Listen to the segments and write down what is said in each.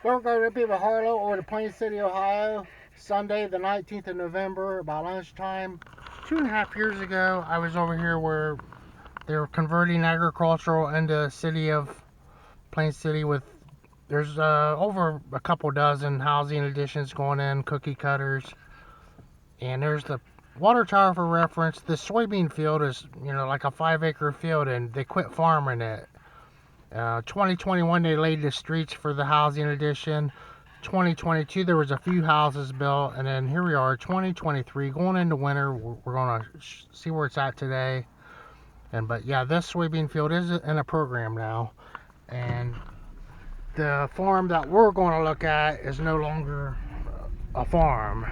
We're going to people Harlow or to Plain City, Ohio, Sunday, the 19th of November, about lunchtime. 2.5 years ago, I was over here where they were converting agricultural into the city of Plain City with, there's over a couple dozen housing additions going in, cookie cutters. And there's the water tower for reference. This soybean field is, like a 5-acre field, and they quit farming it. 2021 they laid the streets for the housing addition. 2022 there was a few houses built, and then here we are 2023 going into winter. We're gonna see where it's at today. But yeah, this soybean field is in a program now, and the farm that we're going to look at is no longer a farm.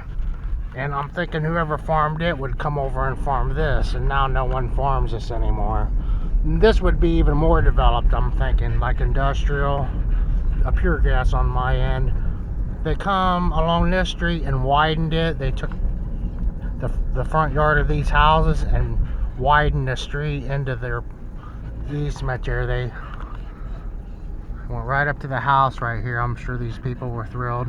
And I'm thinking whoever farmed it would come over and farm this, and now no one farms this anymore. This would be even more developed, I'm thinking, like industrial, a pure gas on my end. They come along this street and widened it. They took the front yard of these houses and widened the street into their easement there. They went right up to the house right here. I'm sure these people were thrilled.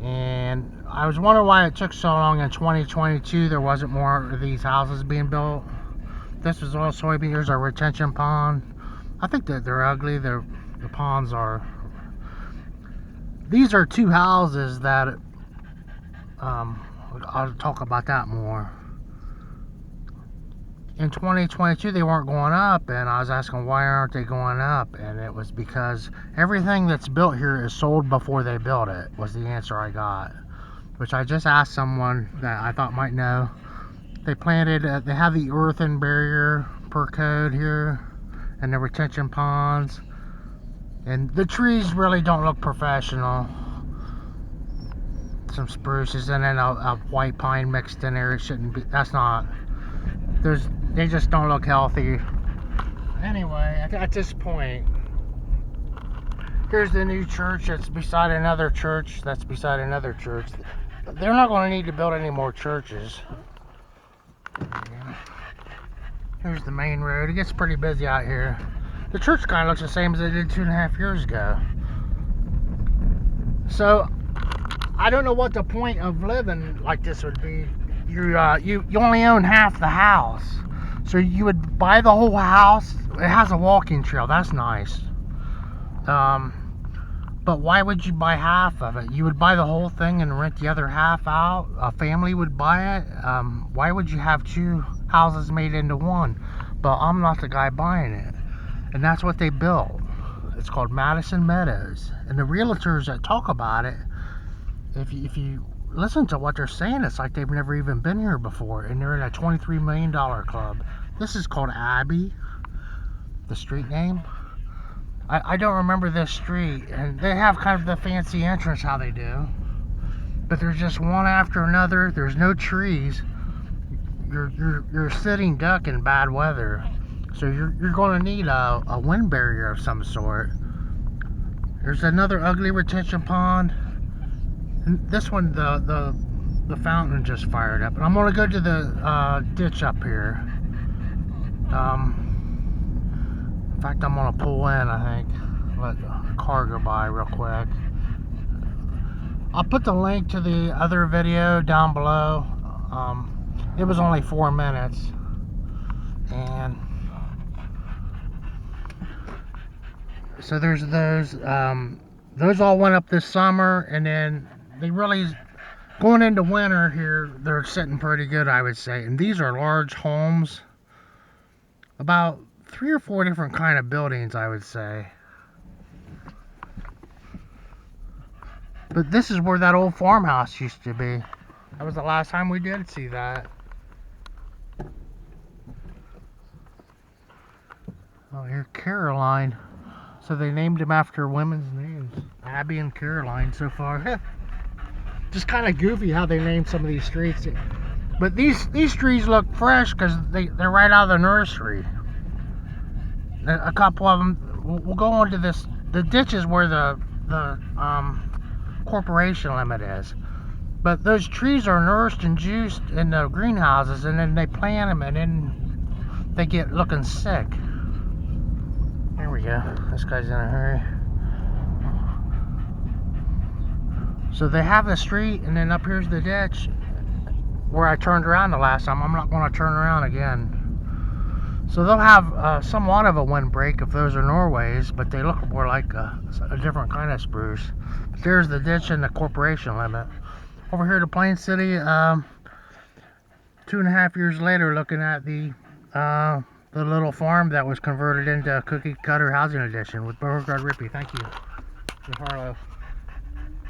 And I was wondering why it took so long in 2022. There wasn't more of these houses being built. This is all soybean. Here's our retention pond. I think that they're ugly. The ponds are. These are two houses that I'll talk about that more. In 2022 they weren't going up, and I was asking why aren't they going up, and it was because everything that's built here is sold before they built it, was the answer I got, which I just asked someone that I thought might know. They planted, they have the earthen barrier per code here, and the retention ponds, and the trees really don't look professional. Some spruces and then a white pine mixed in there. It shouldn't be, that's not, they just don't look healthy. Anyway, at this point, here's the new church that's beside another church that's beside another church. They're not going to need to build any more churches. Here's the main road. It gets pretty busy out here. The church kind of looks the same as it did 2.5 years ago. So I don't know what the point of living like this would be. You only own half the house, so you would buy the whole house. It has a walking trail. That's nice. But why would you buy half of it? You would buy the whole thing and rent the other half out. A family would buy it. Why would you have two houses made into one? But I'm not the guy buying it. And that's what they built. It's called Madison Meadows. And the realtors that talk about it, if you listen to what they're saying, it's like they've never even been here before. And they're in a $23 million club. This is called Abbey, the street name. I don't remember this street, and they have kind of the fancy entrance how they do, but there's just one after another. There's no trees. You're a sitting duck in bad weather, so you're going to need a wind barrier of some sort. There's another ugly retention pond, and this one the fountain just fired up, and I'm going to go to the ditch up here. In fact, I'm gonna pull in, I think. Let a car go by real quick. I'll put the link to the other video down below. It was only 4 minutes. And so there's those all went up this summer, and then they really, going into winter here, they're sitting pretty good, I would say. And these are large homes. About 3 or 4 different kind of buildings, I would say. But this is where that old farmhouse used to be. That was the last time we did see that. Oh, here, Caroline. So they named him after women's names. Abby and Caroline so far. Just kind of goofy how they named some of these streets. But these trees look fresh because they're right out of the nursery. A couple of them, we'll go on to this. The ditch is where the corporation limit is. But those trees are nursed and juiced in the greenhouses, and then they plant them, and then they get looking sick. There we go. This guy's in a hurry. So they have the street, and then up here's the ditch where I turned around the last time. I'm not going to turn around again. So they'll have somewhat of a windbreak if those are Norways, but they look more like a different kind of spruce. But there's the ditch and the corporation limit. Over here to Plain City, 2.5 years later, looking at the little farm that was converted into a cookie cutter housing addition with Beauregard Rippey. Thank you, Harlow.